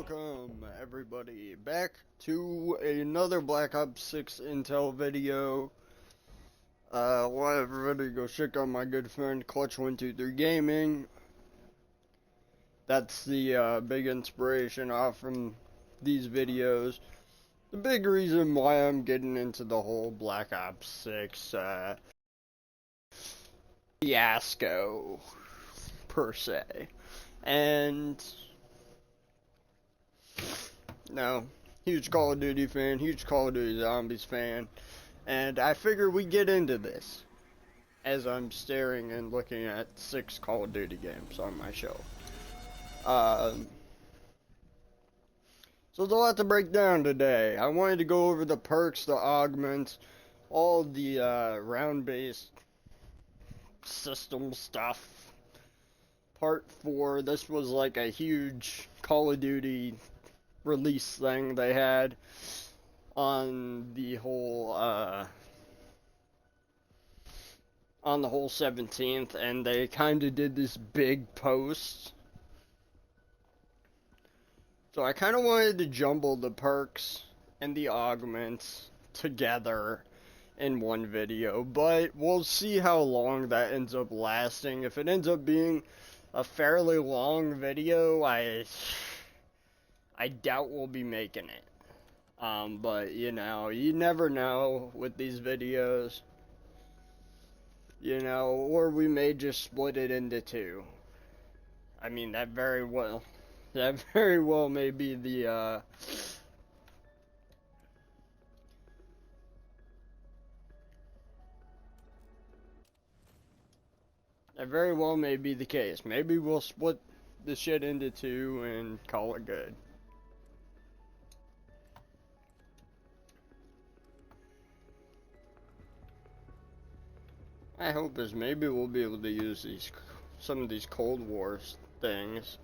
Welcome everybody back to another Black Ops 6 Intel video. I want everybody to go check out my good friend Clutch123 Gaming. That's the big inspiration off from these videos. The big reason why I'm getting into the whole Black Ops 6 fiasco per se. And no, huge Call of Duty fan, huge Call of Duty Zombies fan, and I figure we get into this as I'm staring and looking at 6 Call of Duty games on my shelf. So there's a lot to break down today. I wanted to go over the perks, the augments, all the round-based system stuff. Part 4, this was like a huge Call of Duty release thing they had on the whole 17th, and they kind of did this big post. So I kind of wanted to jumble the perks and the augments together in one video, but we'll see how long that ends up lasting. If it ends up being a fairly long video, I doubt we'll be making it. But you know, you never know with these videos. You know, or we may just split it into 2. I mean, that very well may be the that very well may be the case. Maybe we'll split the shit into 2 and call it good. I hope is maybe we'll be able to use some of these Cold War things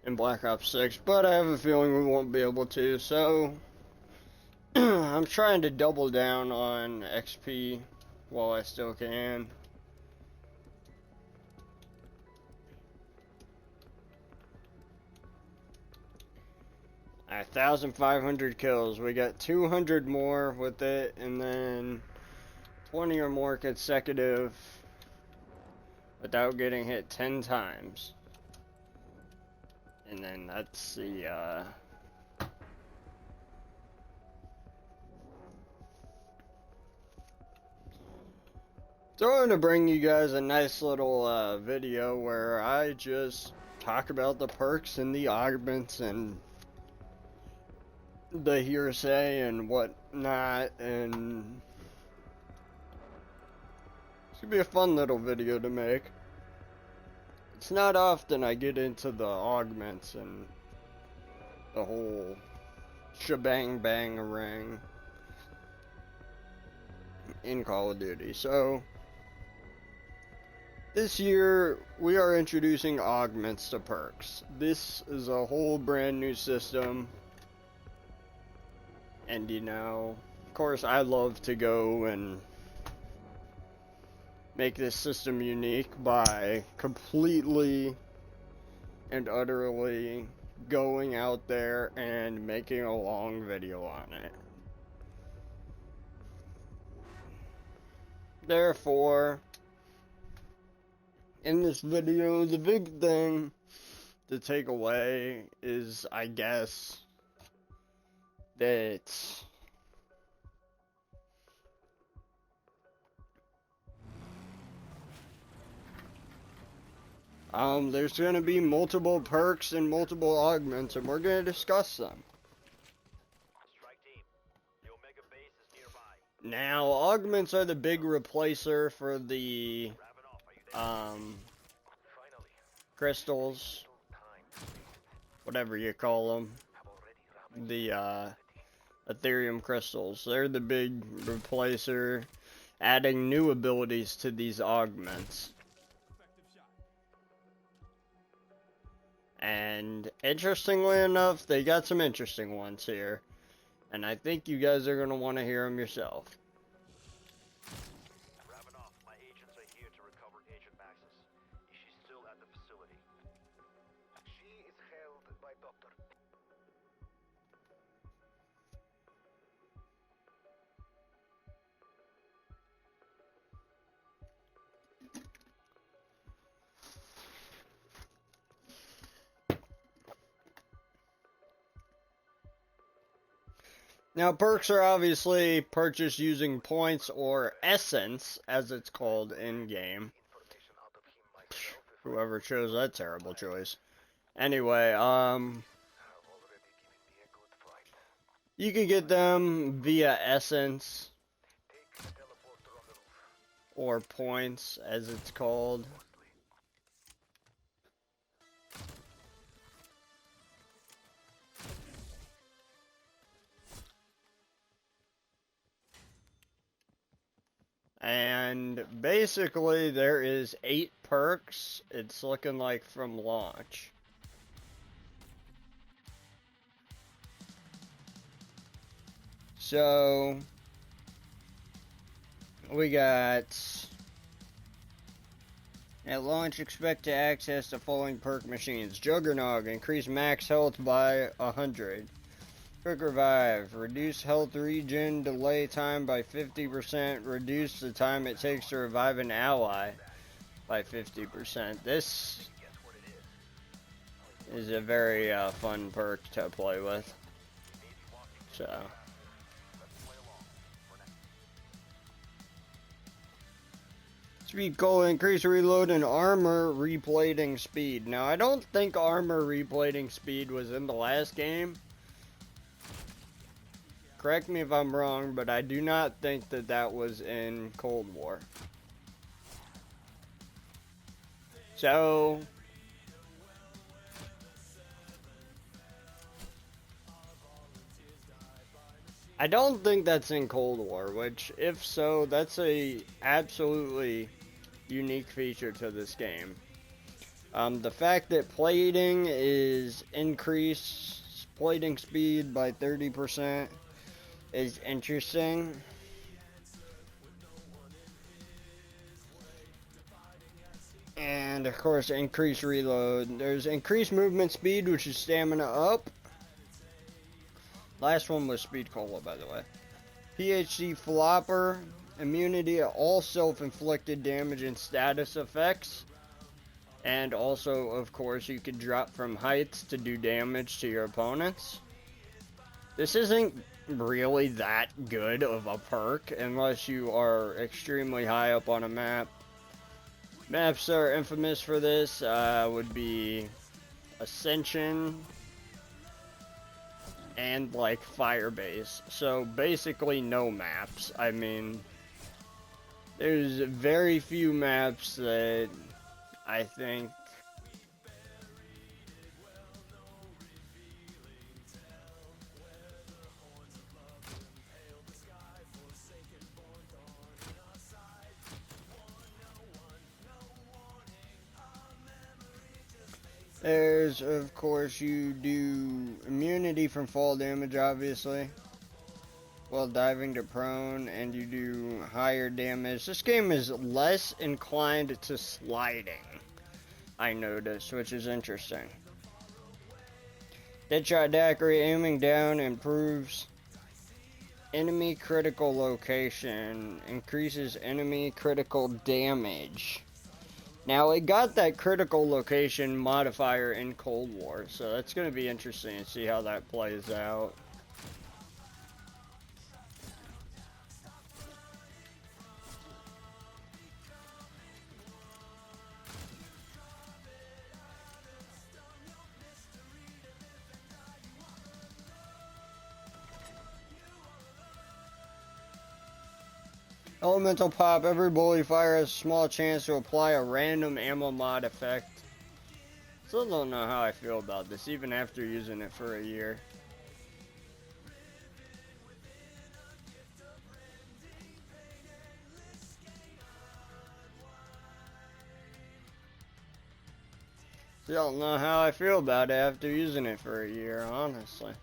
in Black Ops 6, but I have a feeling we won't be able to, so I'm trying to double down on XP while I still can. At 1,500 kills, we got 200 more with it, and then 20 or more consecutive without getting hit 10 times. And then that's the so I'm gonna bring you guys a nice little video where I just talk about the perks and the augments and the hearsay and whatnot, and it's gonna be a fun little video to make. It's not often I get into the augments and the whole shebang bang ring in Call of Duty. So this year we are introducing augments to perks. This is a whole brand new system, and you know, of course I love to go and make this system unique by completely and utterly going out there and making a long video on it. Therefore, in this video, the big thing to take away is, I guess, that there's going to be multiple perks and multiple augments, and we're going to discuss them. Now, augments are the big replacer for the crystals, whatever you call them, the Ethereum crystals. They're the big replacer, adding new abilities to these augments. And interestingly enough, they got some interesting ones here, and I think you guys are going to want to hear them yourself. My agents are here to recover Agent Maxis. Is she still at the facility? She is held by Dr. Now, perks are obviously purchased using points or essence, as it's called in-game. Whoever chose that terrible choice. Anyway, you can get them via essence or points, as it's called. And basically, there is 8 perks, it's looking like, from launch. So, we got, at launch, expect to access the following perk machines. Juggernog, increase max health by 100. Quick Revive, reduce health regen delay time by 50%, reduce the time it takes to revive an ally by 50%. This is a very fun perk to play with. So, speed goal, increase reload and armor replating speed. Now, I don't think armor replating speed was in the last game. Correct me if I'm wrong, but I do not think that that was in Cold War. So, I don't think that's in Cold War, which, if so, that's a absolutely unique feature to this game. The fact that plating is increased plating speed by 30% is interesting. And of course, increased reload. There's increased movement speed, which is stamina up. Last one was speed cola, by the way. PhD flopper, immunity to all self-inflicted damage and status effects. And also, of course, you can drop from heights to do damage to your opponents. This isn't really that good of a perk unless you are extremely high up on a map. Maps that are infamous for this would be Ascension and like Firebase. So basically no maps. I mean, there's very few maps that I think there's, of course, you do immunity from fall damage, obviously, while diving to prone, and you do higher damage. This game is less inclined to sliding, I noticed, which is interesting. Deadshot daiquiri, aiming down improves enemy critical location, increases enemy critical damage. Now, it got that critical location modifier in Cold War, so that's going to be interesting to see how that plays out. Elemental Pop, every bully fire has a small chance to apply a random ammo mod effect. Still don't know how I feel about this, even after using it for a year. Still don't know how I feel about it after using it for a year, honestly.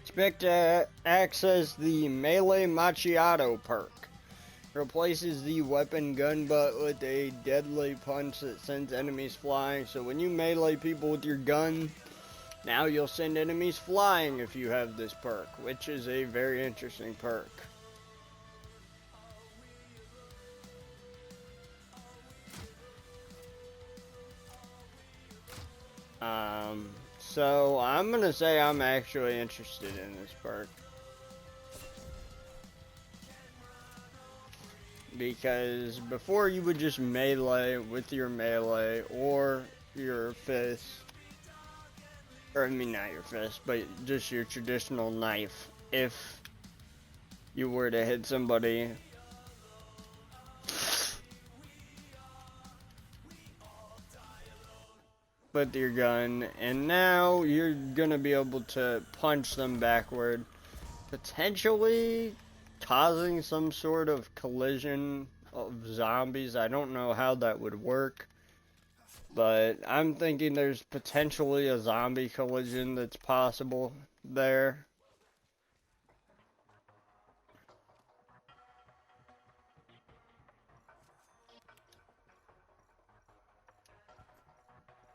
Expect to access the Melee Macchiato perk. Replaces the weapon gun butt with a deadly punch that sends enemies flying. So when you melee people with your gun, now you'll send enemies flying if you have this perk, which is a very interesting perk. So I'm gonna say I'm actually interested in this perk. Because before you would just melee with your melee or your fist. Or I mean not your fist, but just your traditional knife. If you were to hit somebody with your gun, and now you're gonna be able to punch them backward, potentially causing some sort of collision of zombies. I don't know how that would work, but I'm thinking there's potentially a zombie collision that's possible there.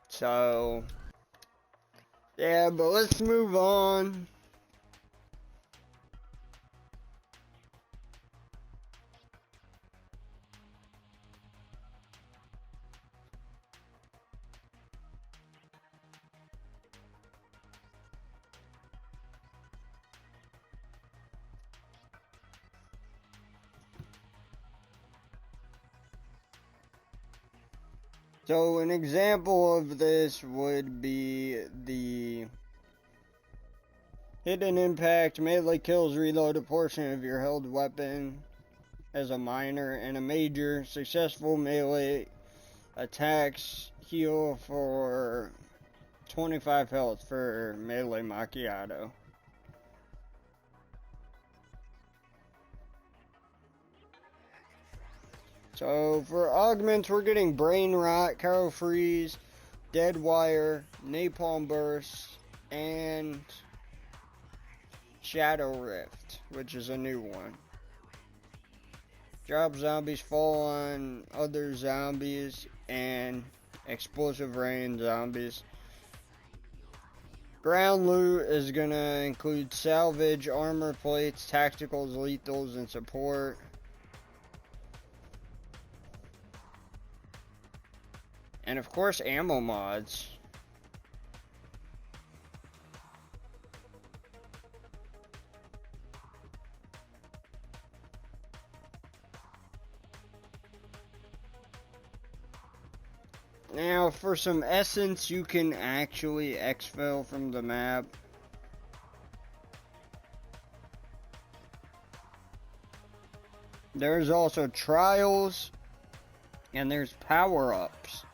So, yeah, but let's move on. So an example of this would be the hidden impact melee kills reload a portion of your held weapon as a minor, and a major successful melee attacks heal for 25 health for melee macchiato. So for augments, we're getting brain rot, Carol freeze, dead wire, napalm burst, and shadow rift, which is a new one. Drop zombies fall on other zombies, and explosive rain zombies. Ground loot is gonna include salvage, armor plates, tacticals, lethals, and support. And of course, ammo mods. Now, for some essence, you can actually exfil from the map. There's also trials, and there's power-ups.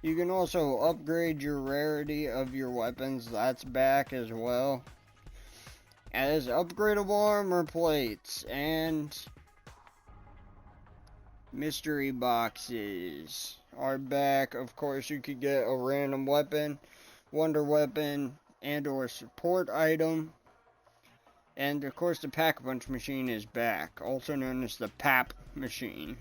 You can also upgrade your rarity of your weapons, that's back as well. As upgradable armor plates and mystery boxes are back. Of course, you could get a random weapon, wonder weapon, and or support item. And of course, the pack-a-punch machine is back, also known as the PAP machine.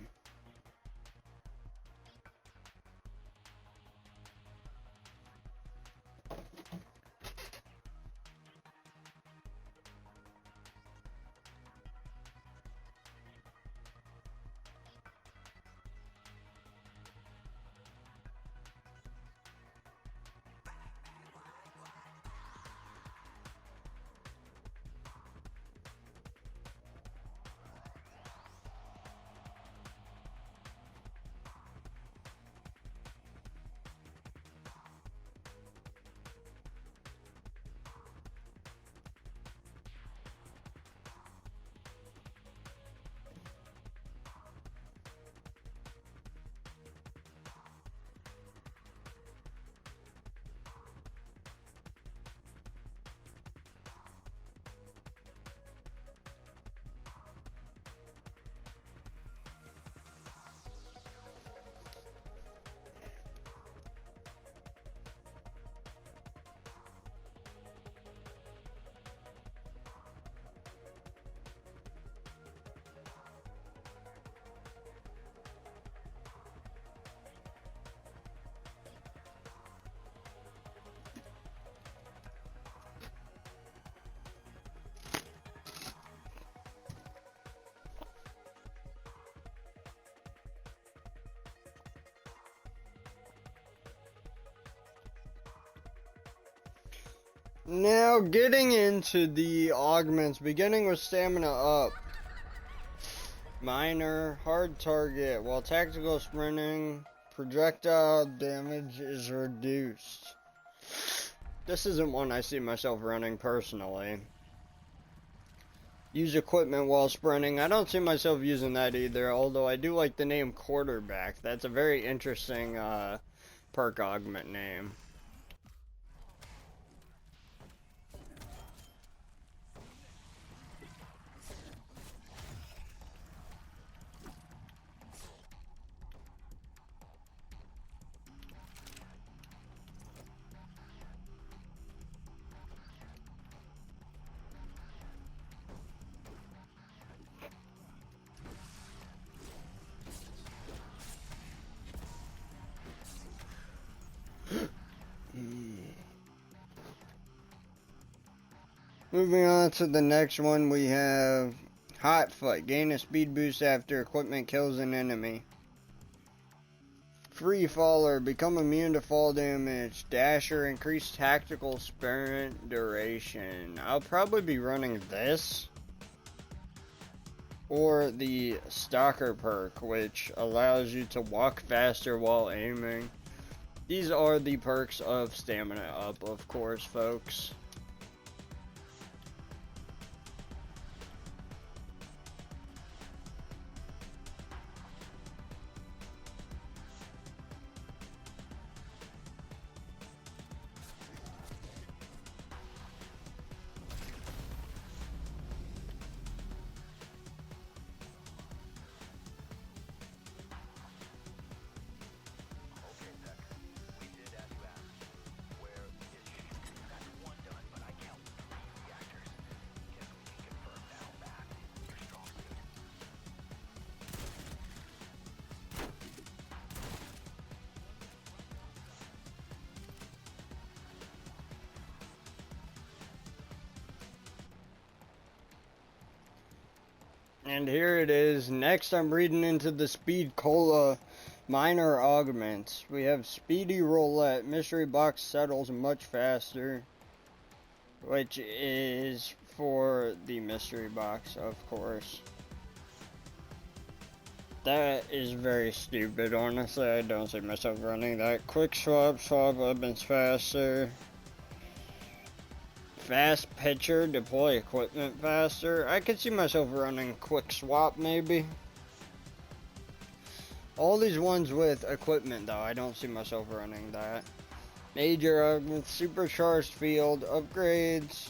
Now getting into the augments, beginning with stamina up. Minor, hard target, while tactical sprinting, projectile damage is reduced. This isn't one I see myself running personally. Use equipment while sprinting. I don't see myself using that either, although I do like the name quarterback. That's a very interesting perk augment name. Moving on to the next one, we have Hot Foot. Gain a speed boost after equipment kills an enemy. Free Faller. Become immune to fall damage. Dasher. Increase tactical sprint duration. I'll probably be running this. Or the Stalker perk, which allows you to walk faster while aiming. These are the perks of stamina up, of course, folks. Okay, Perk. We did as you asked. Where is she? That's one done, but I count 3 reactors. Guess we can confirm now that is your strong suit. And here it is. Next, I'm reading into the Speed Cola minor augments. We have Speedy Roulette. Mystery box settles much faster, which is for the mystery box, of course. That is very stupid, honestly. I don't see myself running that. Quick swap, swap weapons faster. Fast pitcher, deploy equipment faster. I could see myself running quick swap maybe. All these ones with equipment though, I don't see myself running that. Major augments, supercharged field, upgrades.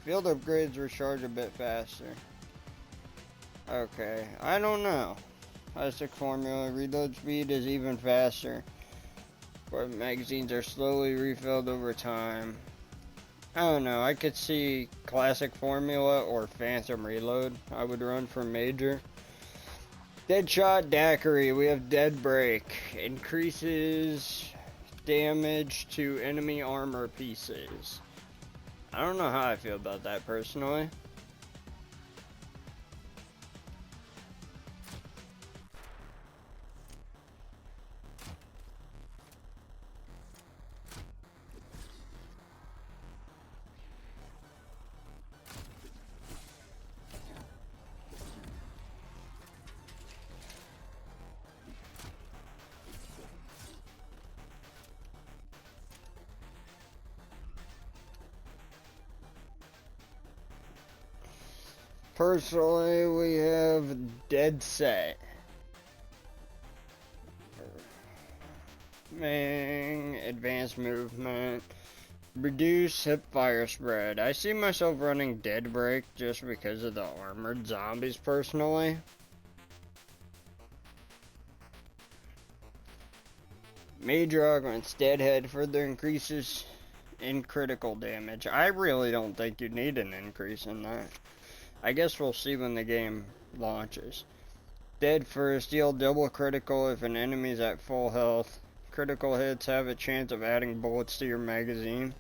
Field upgrades recharge a bit faster. Okay, I don't know. Classic formula, reload speed is even faster. But magazines are slowly refilled over time. I don't know, I could see classic formula or phantom reload. I would run for major. Deadshot daiquiri, we have dead break. Increases damage to enemy armor pieces. I don't know how I feel about that personally. Personally, we have Dead Set. Advanced movement. Reduce hip fire spread. I see myself running Dead Break just because of the armored zombies personally. Major augments. Deadhead further increases in critical damage. I really don't think you need an increase in that. I guess we'll see when the game launches. Dead first, deal double critical if an enemy's at full health. Critical hits have a chance of adding bullets to your magazine.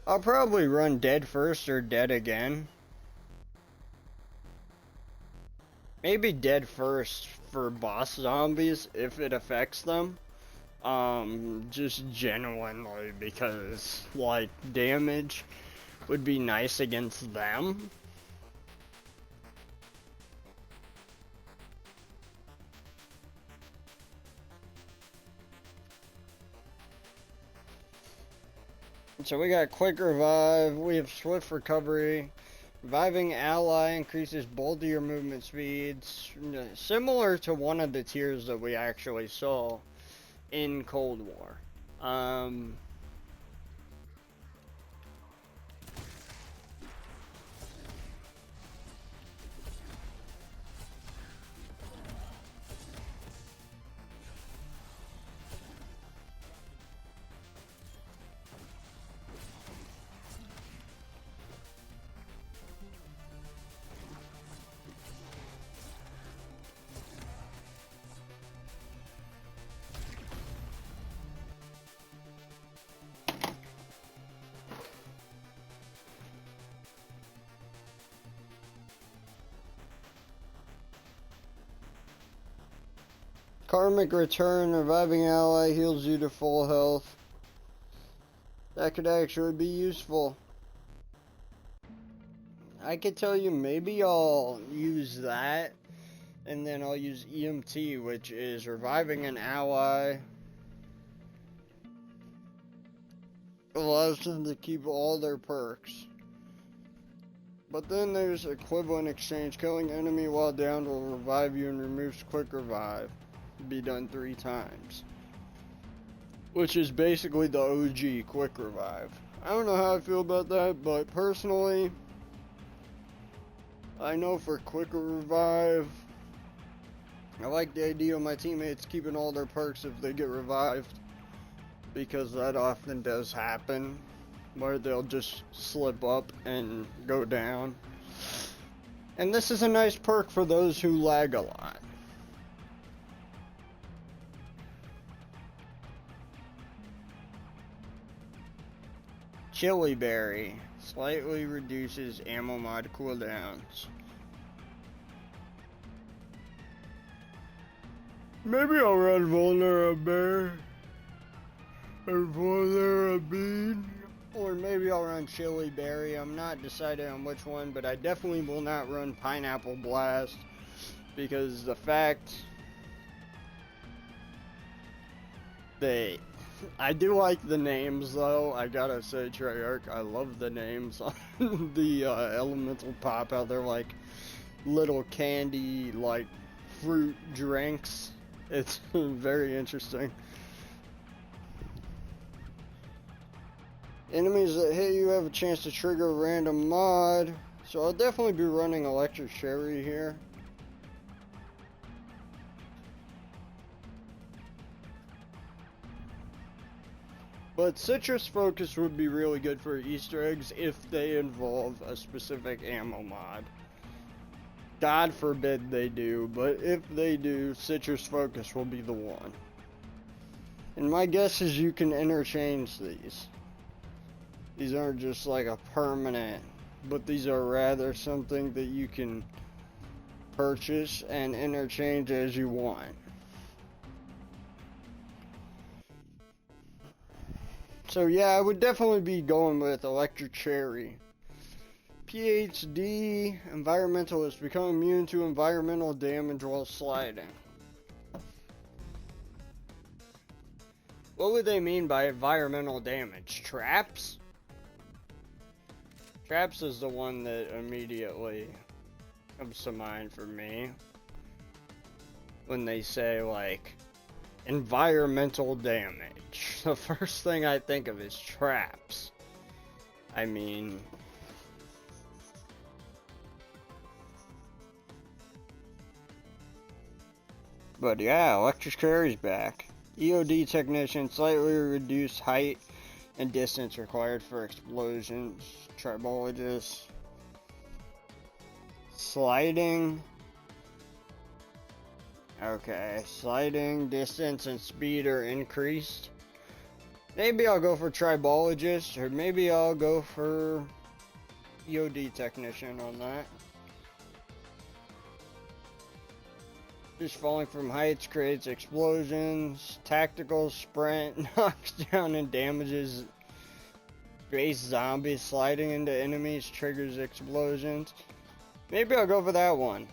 I'll probably run dead first or dead again. Maybe dead first for boss zombies if it affects them. Just genuinely because, like, damage. would be nice against them. So we got quick revive, we have swift recovery, reviving ally increases both of your movement speeds, similar to one of the tiers that we actually saw in Cold War. Karmic Return, reviving ally heals you to full health. That could actually be useful. I could tell you maybe I'll use that, and then I'll use EMT, which is reviving an ally. Allows them to keep all their perks. But then there's equivalent exchange. Killing enemy while down will revive you and removes quick revive. Be done 3 times. Which is basically the OG quick revive. I don't know how I feel about that, but personally, I know for quicker revive, I like the idea of my teammates keeping all their perks if they get revived, because that often does happen, where they'll just slip up and go down. And this is a nice perk for those who lag a lot. Chili Berry slightly reduces ammo mod cooldowns. Maybe I'll run Vulnerable or Vulnerable, or maybe I'll run Chili Berry. I'm not decided on which one, but I definitely will not run Pineapple Blast, because the fact that I do like the names, though. I gotta say, Treyarch, I love the names on the elemental pop out there, like little candy, like fruit drinks. It's very interesting. Enemies that hit you have a chance to trigger a random mod, so I'll definitely be running Electric Cherry here. But Citrus Focus would be really good for Easter eggs if they involve a specific ammo mod. God forbid they do, but if they do, Citrus Focus will be the one. And my guess is you can interchange these. These aren't just like a permanent, but these are rather something that you can purchase and interchange as you want. So yeah, I would definitely be going with Electric Cherry. PhD, Environmentalist, become immune to environmental damage while sliding. What would they mean by environmental damage? Traps? Traps is the one that immediately comes to mind for me when they say, like, environmental damage. The first thing I think of is traps. I mean, but yeah, Electric Cherry's back. EOD Technician, slightly reduced height and distance required for explosions. Tribologist. Sliding. Okay, sliding, distance, and speed are increased. Maybe I'll go for Tribologist, or maybe I'll go for EOD Technician on that. Just falling from heights creates explosions. Tactical Sprint knocks down and damages Base zombies sliding into enemies triggers explosions. Maybe I'll go for that one.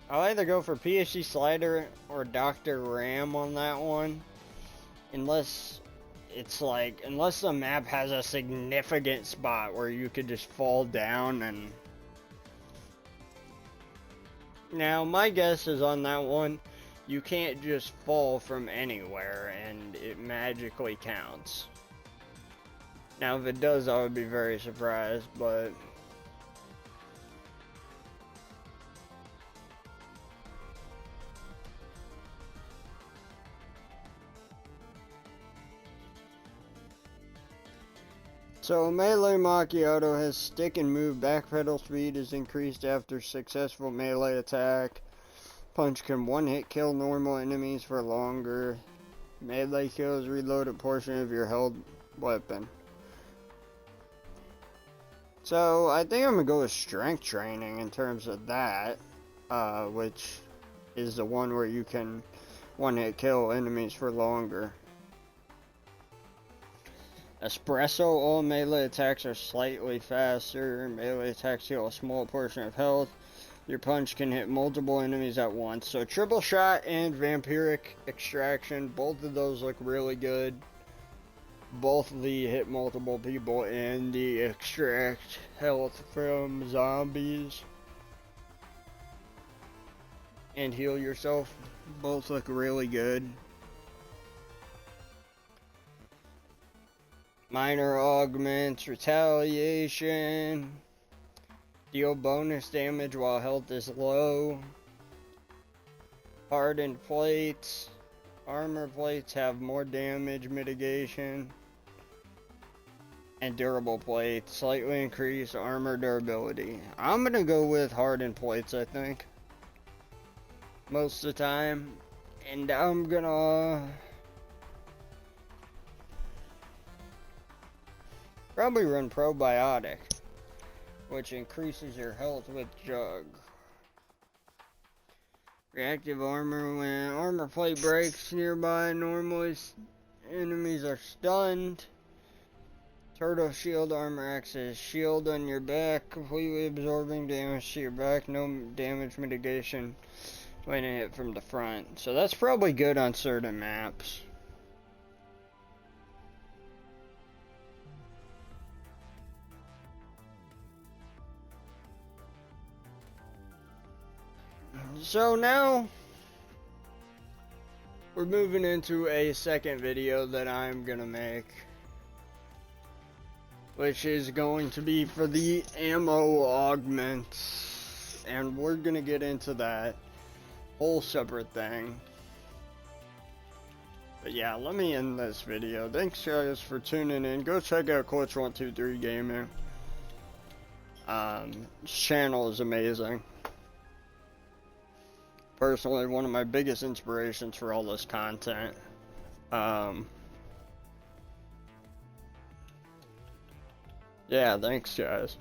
I'll either go for PhD Slider or Dr. Ram on that one. Unless the map has a significant spot where you could just fall down and... Now, my guess is on that one, you can't just fall from anywhere and it magically counts. Now, if it does, I would be very surprised, but... So, Melee Macchiato has stick and move. Backpedal speed is increased after successful melee attack. Punch can one-hit kill normal enemies for longer. Melee kills reload a portion of your held weapon. So, I think I'm going to go with Strength Training in terms of that. Which is the one where you can one-hit kill enemies for longer. Espresso, all melee attacks are slightly faster. Melee attacks heal a small portion of health. Your punch can hit multiple enemies at once. So Triple Shot and Vampiric Extraction, both of those look really good. Both the hit multiple people and the extract health from zombies and heal yourself, both look really good. Minor Augments, Retaliation, deal bonus damage while health is low. Hardened Plates, Armor Plates have more damage mitigation. And Durable Plates, slightly increase armor durability. I'm gonna go with Hardened Plates, I think, most of the time. And I'm gonna... probably run Probiotic, which increases your health with Jug. Reactive armor, when armor plate breaks nearby, normally enemies are stunned. Turtle shield, armor acts as shield on your back, completely absorbing damage to your back, no damage mitigation when it hit from the front. So that's probably good on certain maps. So now, we're moving into a second video that I'm gonna make, which is going to be for the ammo augments, and we're gonna get into that whole separate thing. But yeah, let me end this video. Thanks guys for tuning in. Go check out Clutch123 Gaming. His channel is amazing. Personally, one of my biggest inspirations for all this content. Yeah, thanks guys.